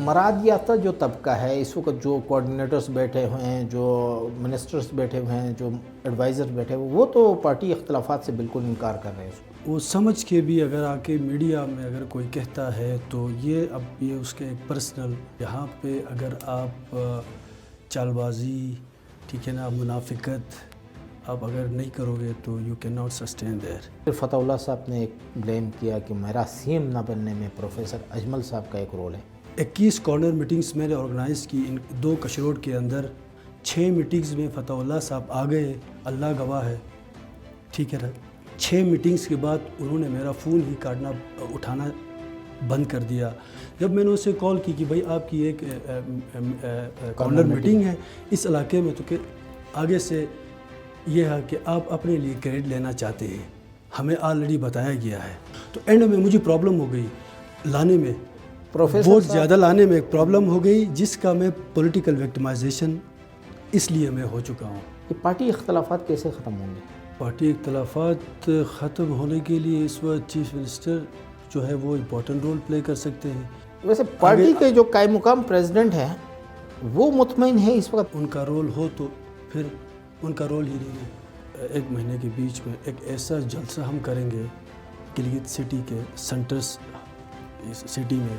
مراد یافتہ جو طبقہ ہے اس وقت، جو کوآرڈینیٹرز بیٹھے ہوئے ہیں، جو منسٹرز بیٹھے ہوئے ہیں، جو ایڈوائزر بیٹھے ہوئے، وہ تو پارٹی اختلافات سے بالکل انکار کر رہے ہیں۔ وہ سمجھ کے بھی اگر آ کے میڈیا میں اگر کوئی کہتا ہے تو یہ اس کے ایک پرسنل، یہاں پہ اگر آپ چال بازی، ٹھیک ہے نا، منافقت آپ اگر نہیں کرو گے تو یو کین ناٹ سسٹین دیر۔ فتح اللہ صاحب نے ایک بلیم کیا کہ میرا سی ایم نہ بننے میں پروفیسر اجمل صاحب کا ایک رول ہے۔ 21 کارنر میٹنگز میں نے آرگنائز کی، ان 2 کشروڑ کے اندر 6 میٹنگز میں فتح اللہ صاحب آ گئے، اللہ گواہ ہے، ٹھیک ہے نا۔ 6 میٹنگز کے بعد انہوں نے میرا فون ہی اٹھانا بند کر دیا۔ جب میں نے اسے کال کی کہ بھائی آپ کی ایک کارنر میٹنگ ہے اس علاقے میں، تو کہ آگے سے یہ ہے کہ آپ اپنے لیے کریڈٹ لینا چاہتے ہیں، ہمیں آلریڈی بتایا گیا ہے۔ تو اینڈ میں مجھے پرابلم ہو گئی لانے میں، ووٹ زیادہ لانے میں ایک پرابلم ہو گئی، جس کا میں پولیٹیکل وکٹمائزیشن اس لیے میں ہو چکا ہوں۔ یہ پارٹی اختلافات کیسے ختم ہوں گے؟ پارٹی اختلافات ختم ہونے کے لیے اس وقت چیف منسٹر جو ہے وہ امپورٹنٹ رول پلے کر سکتے ہیں۔ ویسے پارٹی کے جو قائم مقام پریزیڈنٹ ہیں وہ مطمئن ہے اس وقت؟ ان کا رول ہو تو پھر ان کا رول ہی نہیں ہے۔ 1 مہینے کے بیچ میں ایک ایسا جلسہ ہم کریں گے گلگت سٹی کے سینٹرس سٹی میں۔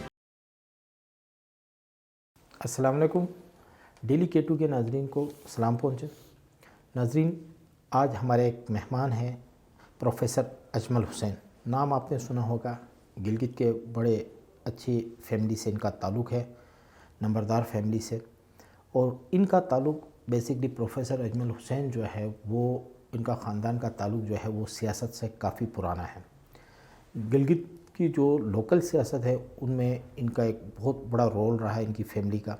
السلام علیکم، ڈیلی K2 کے ناظرین کو سلام پہنچے۔ ناظرین، آج ہمارے ایک مہمان ہیں پروفیسر اجمل حسین۔ نام آپ نے سنا ہوگا، گلگت کے بڑے اچھی فیملی سے ان کا تعلق ہے، نمبردار فیملی سے، اور ان کا تعلق بیسکلی پروفیسر اجمل حسین جو ہے وہ ان کا خاندان کا تعلق جو ہے وہ سیاست سے کافی پرانا ہے۔ گلگت کی جو لوکل سیاست ہے ان میں ان کا ایک بہت بڑا رول رہا ہے ان کی فیملی کا۔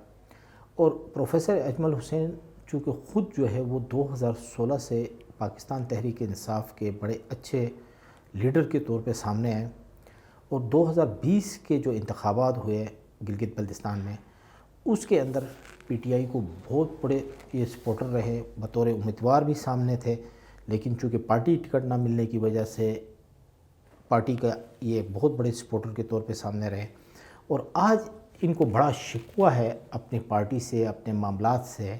اور پروفیسر اجمل حسین چونکہ خود جو ہے وہ 2016 سے پاکستان تحریک انصاف کے بڑے اچھے لیڈر کے طور پہ سامنے آئے، اور 2020 کے جو انتخابات ہوئے گلگت بلتستان میں، اس کے اندر پی ٹی آئی کو بہت بڑے یہ سپورٹر رہے، بطور امیدوار بھی سامنے تھے، لیکن چونکہ پارٹی ٹکٹ نہ ملنے کی وجہ سے پارٹی کا یہ بہت بڑے سپورٹر کے طور پہ سامنے رہے۔ اور آج ان کو بڑا شکوہ ہے اپنی پارٹی سے، اپنے معاملات سے،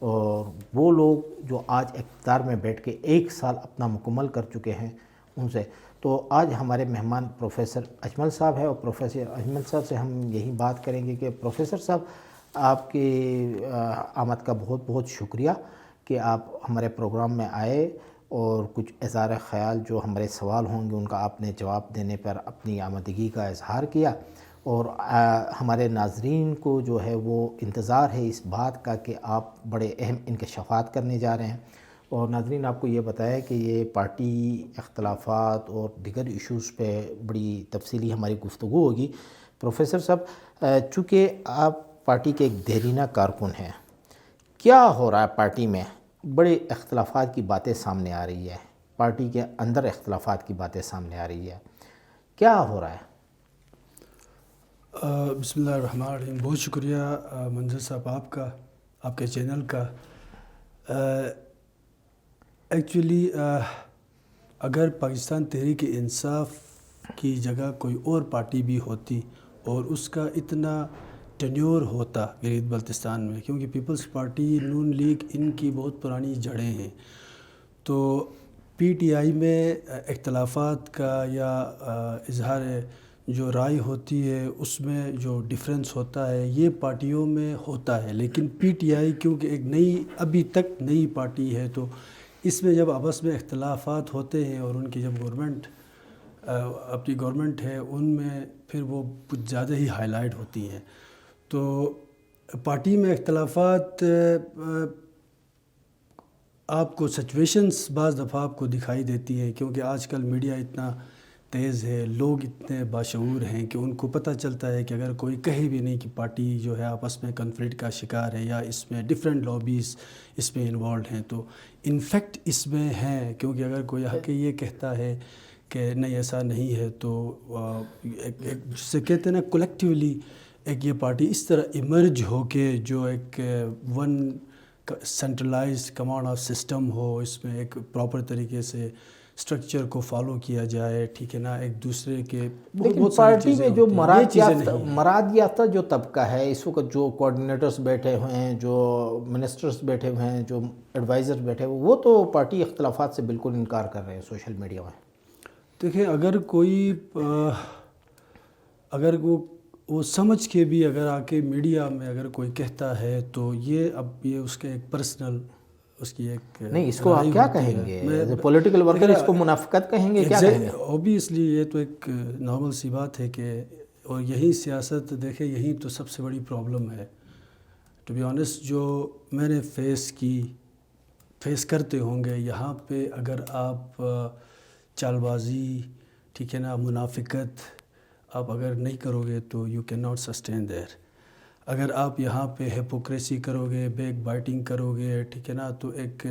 اور وہ لوگ جو آج اقتدار میں بیٹھ کے 1 سال اپنا مکمل کر چکے ہیں ان سے۔ تو آج ہمارے مہمان پروفیسر اجمل صاحب ہیں، اور پروفیسر اجمل صاحب سے ہم یہی بات کریں گے کہ پروفیسر صاحب، آپ کی آمد کا بہت بہت شکریہ کہ آپ ہمارے پروگرام میں آئے، اور کچھ اظہار خیال جو ہمارے سوال ہوں گے ان کا آپ نے جواب دینے پر اپنی آمادگی کا اظہار کیا۔ اور ہمارے ناظرین کو جو ہے وہ انتظار ہے اس بات کا کہ آپ بڑے اہم انکشافات کرنے جا رہے ہیں۔ اور ناظرین، آپ کو یہ بتایا کہ یہ پارٹی اختلافات اور دیگر ایشوز پہ بڑی تفصیلی ہماری گفتگو ہوگی۔ پروفیسر صاحب، چونکہ آپ پارٹی کے ایک دیرینہ کارکن ہیں، کیا ہو رہا ہے پارٹی میں؟ بڑے اختلافات کی باتیں سامنے آ رہی ہے، پارٹی کے اندر اختلافات کی باتیں سامنے آ رہی ہے، کیا ہو رہا ہے؟ بسم اللہ الرحمن الرحیم۔ بہت شکریہ منظر صاحب آپ کا، آپ کے چینل کا۔ ایکچولی اگر پاکستان تحریک انصاف کی جگہ کوئی اور پارٹی بھی ہوتی اور اس کا اتنا ٹینیور ہوتا گلگت بلتستان میں، کیونکہ پیپلز پارٹی، نون لیگ، ان کی بہت پرانی جڑیں ہیں، تو پی ٹی آئی میں اختلافات کا یا اظہار جو رائے ہوتی ہے اس میں جو ڈیفرنس ہوتا ہے یہ پارٹیوں میں ہوتا ہے، لیکن پی ٹی آئی کیونکہ ایک نئی، ابھی تک نئی پارٹی ہے، تو اس میں جب آپس میں اختلافات ہوتے ہیں اور ان کی جب گورنمنٹ اپنی گورنمنٹ ہے ان میں پھر وہ کچھ زیادہ ہی ہائی لائٹ ہوتی ہیں۔ تو پارٹی میں اختلافات آپ کو سچویشنز بعض دفعہ آپ کو دکھائی دیتی ہیں، کیونکہ آج کل میڈیا اتنا تیز ہے، لوگ اتنے باشعور ہیں کہ ان کو پتہ چلتا ہے کہ اگر کوئی کہے بھی نہیں کہ پارٹی جو ہے آپس میں کنفلکٹ کا شکار ہے یا اس میں ڈیفرنٹ لابیز اس میں انوالوڈ ہیں، تو انفیکٹ اس میں ہیں، کیونکہ اگر کوئی حق یہ کہتا ہے کہ نہیں ایسا نہیں ہے، تو جس سے کہتے ہیں نا کولیکٹیولی ایک یہ پارٹی اس طرح ایمرج ہو کے جو ایک one centralized command of system ہو، اس میں ایک پراپر طریقے سے اسٹرکچر کو فالو کیا جائے، ٹھیک ہے نا، ایک دوسرے کے لیکن پارٹی میں جو مراد یافتہ جو طبقہ ہے اس وقت، جو کوآرڈینیٹرز بیٹھے ہوئے ہیں، جو منسٹرز بیٹھے ہوئے ہیں، جو ایڈوائزر بیٹھے ہوئے، وہ تو پارٹی اختلافات سے بالکل انکار کر رہے ہیں سوشل میڈیا میں. دیکھیں، اگر وہ سمجھ کے بھی اگر آ کے میڈیا میں اگر کوئی کہتا ہے تو یہ اس کا ایک پرسنل، اس کی ایک نہیں، اس کو آپ کیا کہیں گے؟ پولیٹیکل ورکر اس کو منافقت کہیں گے، کیا کہیں گے؟ اوبیسلی یہ تو ایک نارمل سی بات ہے کہ، اور یہی سیاست دیکھیں، یہی تو سب سے بڑی پرابلم ہے ٹو بی آنیسٹ، جو میں نے فیس کرتے ہوں گے یہاں پہ. اگر آپ چال بازی، ٹھیک ہے نا، منافقت آپ اگر نہیں کرو گے تو یو کین ناٹ سسٹین دیر. اگر آپ یہاں پہ ہیپوکریسی کرو گے، بیک بائٹنگ کرو گے، ٹھیک ہے نا، تو ایک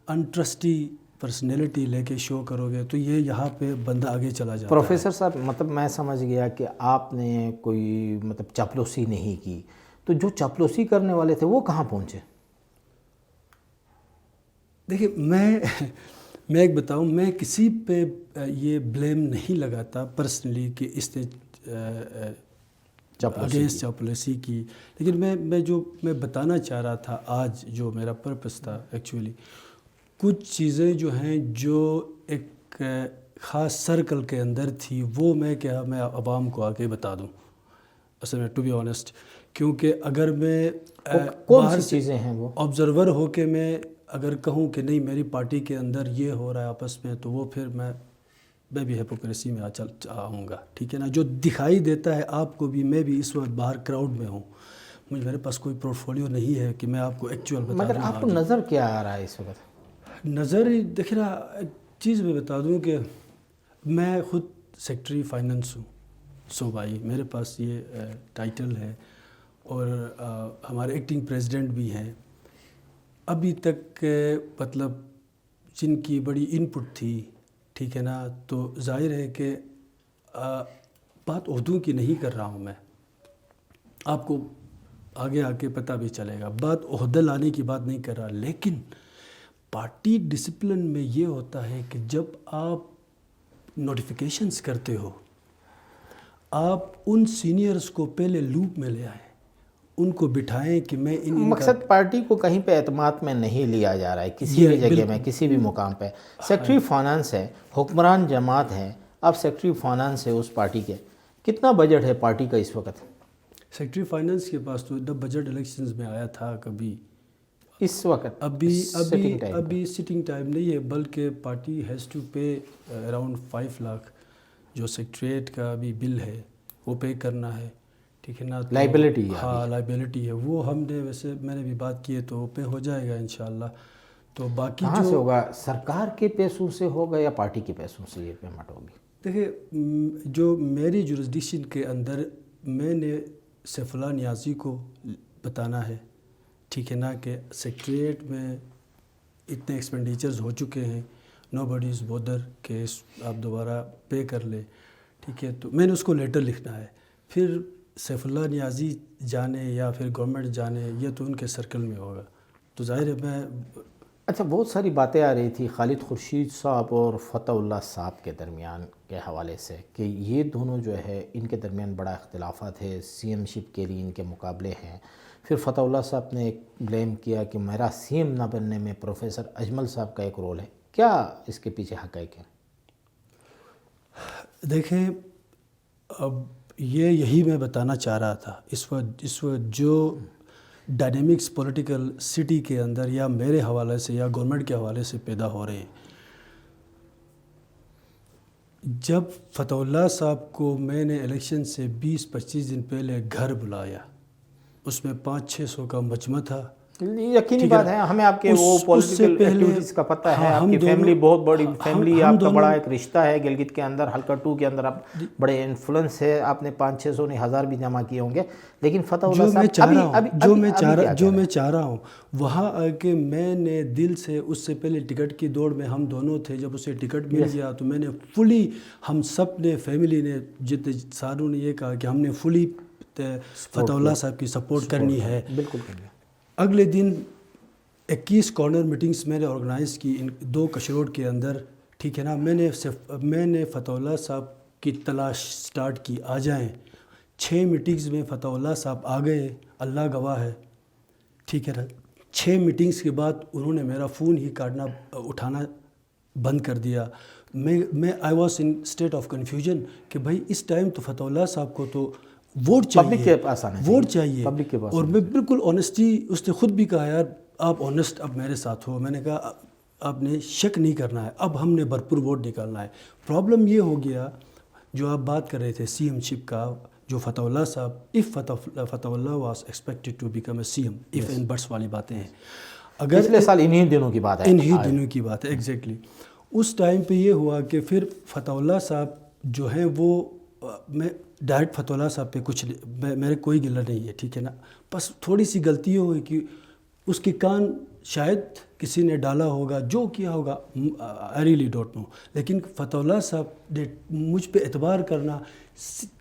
انٹرسٹی پرسنالٹی لے کے شو کرو گے تو یہ یہاں پہ بندہ آگے چلا جاتا ہے. پروفیسر صاحب، مطلب میں سمجھ گیا کہ آپ نے کوئی چاپلوسی نہیں کی، تو جو چاپلوسی کرنے والے تھے وہ کہاں پہنچے؟ دیکھیں، میں ایک بتاؤں، میں کسی پہ یہ بلیم نہیں لگاتا پرسنلی کہ اس نے اگینسٹ چاپلوسی کی، لیکن میں بتانا چاہ رہا تھا آج، جو میرا پرپس تھا ایکچولی، کچھ چیزیں جو ہیں جو ایک خاص سرکل کے اندر تھی، وہ میں عوام کو آگے بتا دوں اصل میں، ٹو بی آنیسٹ. کیونکہ اگر میں کون سی چیزیں ہیں وہ آبزرور ہو کے میں اگر کہوں کہ نہیں میری پارٹی کے اندر یہ ہو رہا ہے آپس میں، تو وہ پھر میں بھی ہیپوکریسی میں آؤں گا، ٹھیک ہے نا. جو دکھائی دیتا ہے آپ کو بھی، میں بھی اس وقت باہر کراؤڈ میں ہوں، میرے پاس کوئی پورٹ فولیو نہیں ہے کہ میں آپ کو ایکچوئل بتا دوں. مگر آپ کو نظر کیا آ رہا ہے اس وقت؟ نظر دیکھ رہا، ایک چیز میں بتا دوں کہ میں خود سیکٹری فائننس ہوں صوبائی، میرے پاس یہ ٹائٹل ہے، اور ہمارے ایکٹنگ پریزیڈنٹ بھی ہیں. ابھی تک مطلب جن کی بڑی ان پٹ تھی، ٹھیک ہے نا، تو ظاہر ہے کہ بات عہدوں کی نہیں کر رہا ہوں میں، آپ کو آگے آ کے پتہ بھی چلے گا، بات عہدہ لانے کی بات نہیں کر رہا. لیکن پارٹی ڈسپلن میں یہ ہوتا ہے کہ جب آپ نوٹیفیکیشنز کرتے ہو، آپ ان سینئرز کو پہلے لوپ میں لے آئیں، ان کو بٹھائیں کہ میں مقصد پارٹی کو کہیں پہ اعتماد میں نہیں لیا جا رہا ہے، کسی بھی جگہ میں، کسی بھی مقام پہ. سیکٹری فائنانس ہے، حکمران جماعت ہے، آپ سیکٹری فائنانس ہے اس پارٹی کے، کتنا بجٹ ہے پارٹی کا اس وقت؟ سیکٹری فائنانس کے پاس تو بجٹ الیکشنز میں آیا تھا کبھی، اس وقت ابھی سٹنگ ٹائم نہیں ہے، بلکہ party has to pay around 5 lakh جو سیکٹریٹ کا ابھی بل ہے وہ پے کرنا ہے، ٹھیک ہے نا. لائبلٹی، ہاں لائبلٹی ہے، وہ ہم نے ویسے میں نے بھی بات کی ہے تو وہ پے ہو جائے گا انشاءاللہ. تو باقی کہاں سے ہوگا؟ سرکار کے پیسوں سے ہوگا یا پارٹی کے پیسوں سے یہ پیمنٹ ہوگی؟ دیکھیں، جو میری جورسڈکشن کے اندر میں نے سیف اللہ نیازی کو بتانا ہے، ٹھیک ہے نا، کہ سیکٹریٹ میں اتنے ایکسپینڈیچرز ہو چکے ہیں، نو باڈی از بودر کہ آپ دوبارہ پے کر لیں، ٹھیک ہے. تو میں نے اس کو لیٹر لکھنا ہے، پھر سیف اللہ نیازی جانے یا پھر گورنمنٹ جانے، یہ تو ان کے سرکل میں ہوگا. تو ظاہر ہے میں اچھا، بہت ساری باتیں آ رہی تھی خالد خورشید صاحب اور فتح اللہ صاحب کے درمیان کے حوالے سے کہ یہ دونوں جو ہے ان کے درمیان بڑا اختلافات ہے، سی ایم شپ کے لیے ان کے مقابلے ہیں. پھر فتح اللہ صاحب نے ایک بلیم کیا کہ میرا سی ایم نہ بننے میں پروفیسر اجمل صاحب کا ایک رول ہے. کیا اس کے پیچھے حقائق ہیں؟ دیکھیں، اب یہی میں بتانا چاہ رہا تھا، اس وقت جو ڈائنامکس پولیٹیکل سٹی کے اندر یا میرے حوالے سے یا گورنمنٹ کے حوالے سے پیدا ہو رہے ہیں. جب فتح اللہ صاحب کو میں نے الیکشن سے 20-25 دن پہلے گھر بلایا، اس میں 500-600 کا مجمع تھا. یقینی بات ہے، ہمیں آپ کے وہ پولیٹیکل ایکٹیویٹیز کا پتہ ہے، آپ کی فیملی بہت بڑی فیملی، آپ کا بڑا ایک رشتہ ہے گلگت کے اندر، حلقہ 2 کے اندر آپ بڑے انفلوئنس ہے، آپ نے 500-600 نہیں 1000 بھی جمع کیے ہوں گے. لیکن فتح اللہ صاحب جو میں چاہ رہا ہوں وہاں آ کے میں نے دل سے، اس سے پہلے ٹکٹ کی دوڑ میں ہم دونوں تھے، جب اسے ٹکٹ مل گیا تو میں نے فلی، ہم سب نے فیملی نے، جتنے ساروں نے یہ کہا کہ ہم نے فلی فتح اللہ صاحب کی سپورٹ کرنی ہے. بالکل کرنی. اگلے دن 21 کارنر میٹنگز میں نے آرگنائز کی ان 2 کشروڑ کے اندر، ٹھیک ہے نا. میں نے فتح اللہ صاحب کی تلاش سٹارٹ کی, آ جائیں. 6 میٹنگز میں فتح اللہ صاحب آ گئے, اللہ گواہ ہے, ٹھیک ہے نا. 6 میٹنگز کے بعد انہوں نے میرا فون ہی اٹھانا بند کر دیا. میں I was in state of confusion کہ بھائی اس ٹائم تو فتح اللہ صاحب کو تو ووٹ چاہیے, پبلک کے پاس آنا ووٹ چاہیے. پبلک کے پاس. اور میں بالکل آنیسٹی, اس نے خود بھی کہا یار آپ آنیسٹ اب میرے ساتھ ہو. میں نے کہا آپ نے شک نہیں کرنا ہے, اب ہم نے بھرپور ووٹ نکالنا ہے. پرابلم یہ ہو گیا جو آپ بات کر رہے تھے سی ایم شپ کا, جو Fateh Ullah Sahab Fateh Ullah was expected to become a C M, if and buts والی باتیں ہیں. اگر پچھلے سال انہی دنوں کی بات ہے, انہی دنوں کی بات ہے ایگزیکٹلی. اس ٹائم پہ یہ ہوا کہ پھر فتح اللہ صاحب جو ہیں وہ, میں ڈائریکٹ فتح اللہ صاحب پہ کچھ میرے کوئی گلہ نہیں ہے, ٹھیک ہے نا. بس تھوڑی سی غلطی ہوئی کہ اس کے کان شاید کسی نے ڈالا ہوگا, جو کیا ہوگا آئی ریئلی ڈونٹ نو. لیکن فتح اللہ صاحب نے مجھ پہ اعتبار کرنا,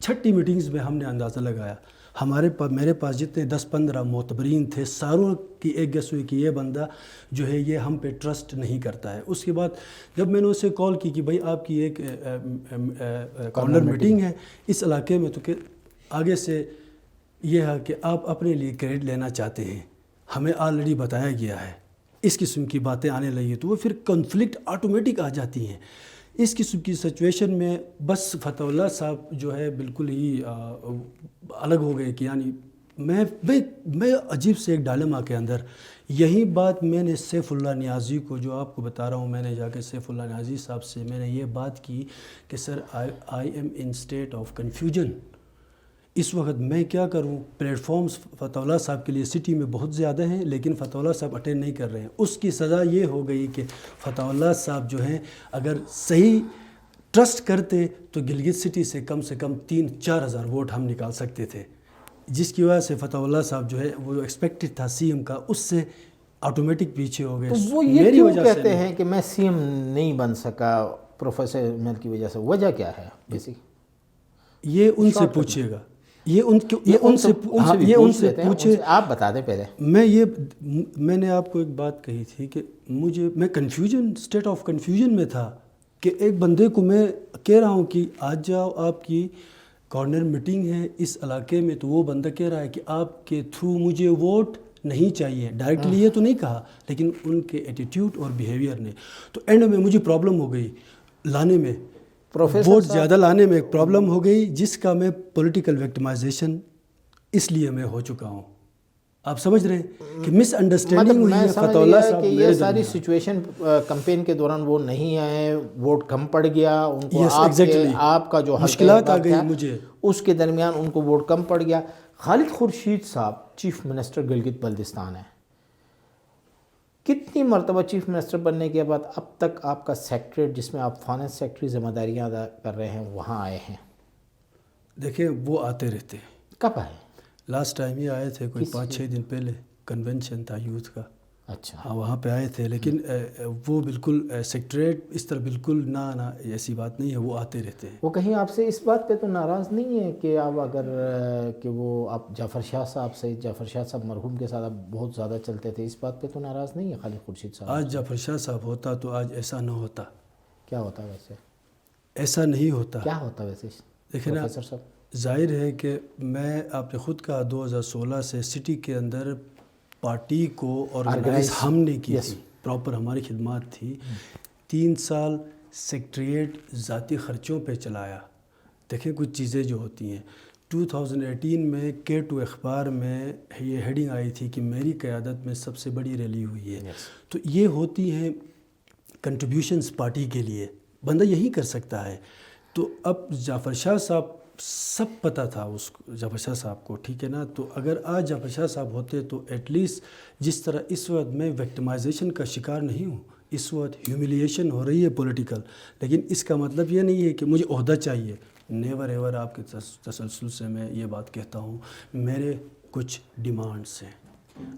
6 میٹنگز میں ہم نے اندازہ لگایا. میرے پاس جتنے 10-15 معتبرین تھے, ساروں کی ایک گیس ہوئی کہ یہ بندہ جو ہے یہ ہم پہ ٹرسٹ نہیں کرتا ہے. اس کے بعد جب میں نے اسے کال کی کہ بھائی آپ کی ایک کارنر میٹنگ ہے اس علاقے میں, تو کہ آگے سے یہ ہے کہ آپ اپنے لیے کریڈٹ لینا چاہتے ہیں, ہمیں آلریڈی بتایا گیا ہے, اس قسم کی باتیں آنے لگی تو وہ پھر کنفلکٹ آٹومیٹک آ جاتی ہیں. اس قسم کی سچویشن میں بس فتح اللہ صاحب جو ہے بالکل ہی الگ ہو گئے کہ یعنی میں عجیب سے ایک ڈائلما کے اندر. یہی بات میں نے سیف اللہ نیازی کو, جو آپ کو بتا رہا ہوں, میں نے جا کے سیف اللہ نیازی صاحب سے میں نے یہ بات کی کہ sir I am in state of confusion, اس وقت میں کیا کروں. پلیٹ فارمز فتح اللہ صاحب کے لیے سٹی میں بہت زیادہ ہیں لیکن فتح اللہ صاحب اٹینڈ نہیں کر رہے ہیں. اس کی سزا یہ ہو گئی کہ فتح اللہ صاحب جو ہیں اگر صحیح ٹرسٹ کرتے تو گلگت سٹی سے کم 3-4 ہزار ووٹ ہم نکال سکتے تھے, جس کی وجہ سے فتح اللہ صاحب جو ہے وہ ایکسپیکٹڈ تھا سی ایم کا, اس سے آٹومیٹک پیچھے ہو گئے. تو وہ یہ کیوں کہتے ہیں کہ میں سی ایم نہیں بن سکا پروفیسر میل کی وجہ سے, وجہ کیا ہے بیسک؟ یہ ان سے پوچھیے گا, یہ ان سے پوچھے. آپ بتا دیں پہلے. میں نے آپ کو ایک بات کہی تھی کہ میں کنفیوژن, اسٹیٹ آف کنفیوژن میں تھا کہ ایک بندے کو میں کہہ رہا ہوں کہ آج جاؤ آپ کی کارنر میٹنگ ہے اس علاقے میں, تو وہ بندہ کہہ رہا ہے کہ آپ کے تھرو مجھے ووٹ نہیں چاہیے. ڈائریکٹلی یہ تو نہیں کہا لیکن ان کے ایٹیٹیوڈ اور بیہیویئر نے. تو اینڈ میں مجھے پرابلم ہو گئی لانے میں, ووٹ زیادہ لانے میں ایک پرابلم ہو گئی, جس کا میں پولیٹیکل وکٹمائزیشن اس لیے میں ہو چکا ہوں. آپ سمجھ رہے ہیں کہ مس انڈرسٹینڈنگ ہوئی ہے فتح اللہ صاحب کہ یہ ساری سچویشن کمپین کے دوران وہ نہیں آئے, ووٹ کم پڑ گیا ان کو, آپ کا جو مشکلات آ گئی مجھے, اس کے درمیان ان کو ووٹ کم پڑ گیا. خالد خورشید صاحب چیف منسٹر گلگت بلتستان ہیں, کتنی مرتبہ چیف منسٹر بننے کے بعد اب تک آپ کا سیکٹریٹ جس میں آپ فائننس سیکٹری ذمہ داریاں ادا کر رہے ہیں وہاں آئے ہیں؟ دیکھیں وہ آتے رہتے ہیں. کب آئے؟ لاسٹ ٹائم یہ آئے تھے کوئی 5-6 دن پہلے, کنونشن تھا یوتھ کا. اچھا, ہاں وہاں پہ آئے تھے, لیکن وہ بالکل سیکٹریٹ اس طرح بالکل نہ ایسی بات نہیں ہے, وہ آتے رہتے ہیں. وہ کہیں آپ سے اس بات پہ تو ناراض نہیں ہے کہ آپ اگر کہ وہ آپ جعفر شاہ صاحب سے, جعفر شاہ صاحب مرحوم کے ساتھ آپ بہت زیادہ چلتے تھے, اس بات پہ تو ناراض نہیں ہے خالد خورشید صاحب؟ آج جعفر شاہ صاحب ہوتا تو آج ایسا نہ ہوتا. کیا ہوتا ویسے؟ ایسا نہیں ہوتا. کیا ہوتا ویسے دیکھیں نا, ظاہر ہے کہ میں آپ نے خود کہا 2016 سے سٹی کے اندر پارٹی کو آرگنائز ہم نے کی تھی, پراپر ہماری خدمات تھی. 3 سال سیکٹریٹ ذاتی خرچوں پہ چلایا. دیکھیں کچھ چیزیں جو ہوتی ہیں, 2018 میں K2 اخبار میں یہ ہیڈنگ آئی تھی کہ میری قیادت میں سب سے بڑی ریلی ہوئی ہے. تو یہ ہوتی ہیں کنٹریبیوشنز پارٹی کے لیے, بندہ یہی کر سکتا ہے. تو اب جعفر شاہ صاحب سب پتہ تھا اس جعفر شاہ صاحب کو, ٹھیک ہے نا. تو اگر آج جعفر شاہ صاحب ہوتے تو ایٹ لیسٹ جس طرح اس وقت میں وکٹمائزیشن کا شکار نہیں ہوں, اس وقت ہیوملیشن ہو رہی ہے پولیٹیکل, لیکن اس کا مطلب یہ نہیں ہے کہ مجھے عہدہ چاہیے. نیور ایور آپ کے تسلسل سے میں یہ بات کہتا ہوں, میرے کچھ ڈیمانڈس ہیں.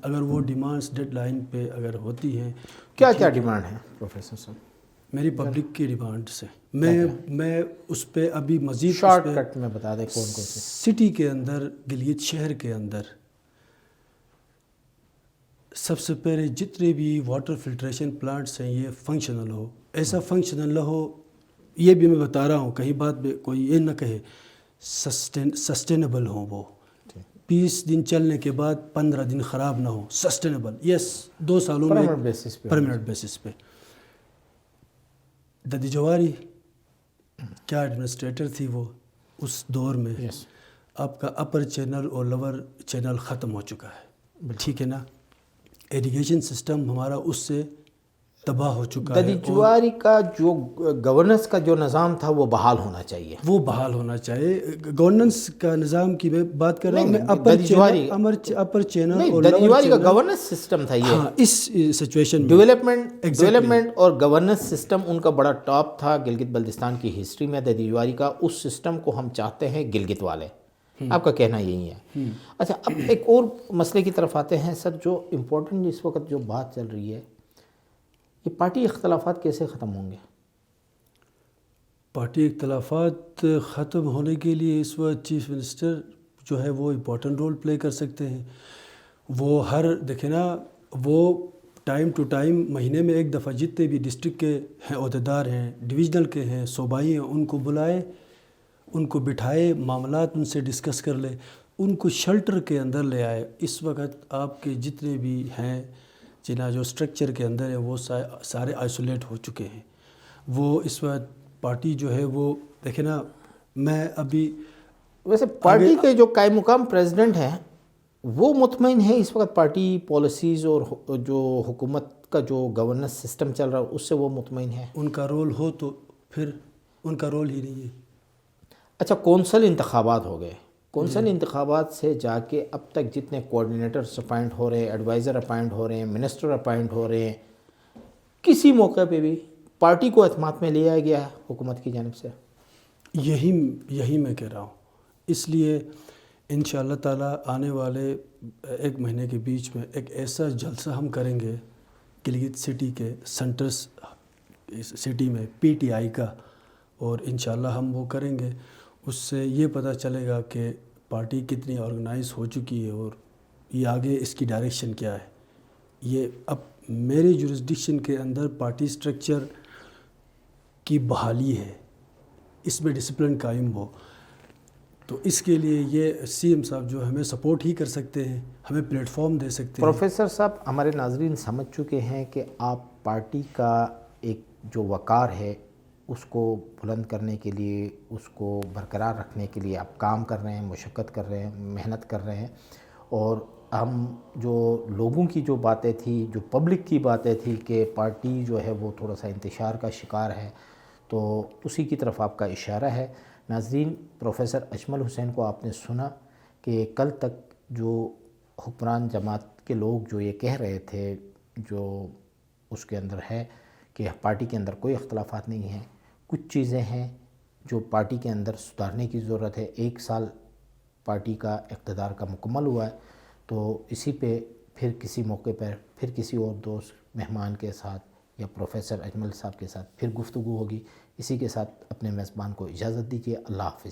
اگر وہ ڈیمانڈس ڈیڈ لائن پہ اگر ہوتی ہیں, کیا ڈیمانڈ ہے پروفیسر صاحب؟ میری پبلک کی ڈیمانڈس ہیں. میں اس پہ ابھی مزید شارٹ کٹ میں بتا دیں کون کون سے. سٹی کے اندر, گلگت شہر کے اندر سب سے پہلے جتنے بھی واٹر فلٹریشن پلانٹس ہیں یہ فنکشنل ہو, ایسا فنکشنل نہ ہو. یہ بھی میں بتا رہا ہوں, کہیں بات میں کوئی یہ نہ کہے, سسٹینیبل ہو وہ, 20 دن چلنے کے بعد 15 دن خراب نہ ہو, سسٹینیبل. یس 2 سالوں میں پرماننٹ بیسس پہ. ددی جواری کیا ایڈمنسٹریٹر تھی وہ اس دور میں. آپ کا اپر چینل اور لور چینل ختم ہو چکا ہے, ٹھیک ہے نا. ایریگیشن سسٹم ہمارا اس سے تباہ ہو چکا ہے. ددی جواری کا جو گورننس کا جو نظام تھا وہ بحال ہونا چاہیے. وہ بحال ہونا چاہیے. گورننس کا نظام کی میں بات کر رہا ہوں. اپر چینل اور ددی جواری کا گورننس سسٹم تھا یہ. ہاں, اس سچویشن میں ڈیولپمنٹ اور گورننس سسٹم ان کا بڑا ٹاپ تھا گلگت بلتستان کی ہسٹری میں. ددی جواری کا اس سسٹم کو ہم چاہتے ہیں گلگت والے. آپ کا کہنا یہی ہے. اچھا, اب ایک اور مسئلے کی طرف آتے ہیں سر. جو امپورٹنٹ اس وقت جو بات چل رہی ہے, یہ پارٹی اختلافات کیسے ختم ہوں گے؟ پارٹی اختلافات ختم ہونے کے لیے اس وقت چیف منسٹر جو ہے وہ امپورٹنٹ رول پلے کر سکتے ہیں. وہ دیکھیں نا, وہ ٹائم ٹو ٹائم مہینے میں ایک دفعہ جتنے بھی ڈسٹرکٹ کے ہیں عہدیدار ہیں, ڈویژنل کے ہیں, صوبائی ہیں, ان کو بلائے, ان کو بٹھائے, معاملات ان سے ڈسکس کر لے, ان کو شیلٹر کے اندر لے آئے. اس وقت آپ کے جتنے بھی ہیں جنہیں جو اسٹرکچر کے اندر ہیں وہ سارے آئسولیٹ ہو چکے ہیں. وہ اس وقت پارٹی جو ہے وہ دیکھیں نا, میں ابھی ویسے پارٹی کے جو قائم مقام پریزیڈنٹ ہیں وہ مطمئن ہے اس وقت پارٹی پالیسیز اور جو حکومت کا جو گورننس سسٹم چل رہا ہے اس سے وہ مطمئن ہے؟ ان کا رول ہو تو پھر ان کا رول ہی نہیں ہے. اچھا, کونسل انتخابات ہو گئے. کونسل انتخابات سے جا کے اب تک جتنے کوآرڈینیٹرز اپائنٹ ہو رہے ہیں, ایڈوائزر اپائنٹ ہو رہے ہیں, منسٹر اپائنٹ ہو رہے ہیں, کسی موقع پہ بھی پارٹی کو اعتماد میں لیا گیا ہے حکومت کی جانب سے؟ یہی میں کہہ رہا ہوں. اس لیے انشاءاللہ تعالیٰ آنے والے 1 مہینے کے بیچ میں ایک ایسا جلسہ ہم کریں گے گلگت سٹی کے سینٹرس سٹی میں PTI کا, اور انشاءاللہ ہم وہ کریں گے. اس سے یہ پتہ چلے گا کہ پارٹی کتنی آرگنائز ہو چکی ہے اور یہ آگے اس کی ڈائریکشن کیا ہے. یہ اب میرے جورسڈکشن کے اندر پارٹی سٹرکچر کی بحالی ہے, اس میں ڈسپلن قائم ہو, تو اس کے لیے یہ CM صاحب جو ہمیں سپورٹ ہی کر سکتے ہیں, ہمیں پلیٹ فارم دے سکتے ہیں. پروفیسر صاحب, ہمارے ناظرین سمجھ چکے ہیں کہ آپ پارٹی کا ایک جو وقار ہے اس کو بلند کرنے کے لیے, اس کو برقرار رکھنے کے لیے آپ کام کر رہے ہیں, مشقت کر رہے ہیں, محنت کر رہے ہیں. اور ہم جو لوگوں کی جو باتیں تھی, جو پبلک کی باتیں تھی کہ پارٹی جو ہے وہ تھوڑا سا انتشار کا شکار ہے, تو اسی کی طرف آپ کا اشارہ ہے. ناظرین, پروفیسر اجمل حسین کو آپ نے سنا کہ کل تک جو حکمران جماعت کے لوگ جو یہ کہہ رہے تھے, جو اس کے اندر ہے کہ پارٹی کے اندر کوئی اختلافات نہیں ہیں, کچھ چیزیں ہیں جو پارٹی کے اندر سدھارنے کی ضرورت ہے. 1 سال پارٹی کا اقتدار کا مکمل ہوا ہے, تو اسی پہ پھر کسی موقع پر پھر کسی اور دوست مہمان کے ساتھ یا پروفیسر اجمل صاحب کے ساتھ پھر گفتگو ہوگی. اسی کے ساتھ اپنے میزبان کو اجازت دیجیے. اللہ حافظ.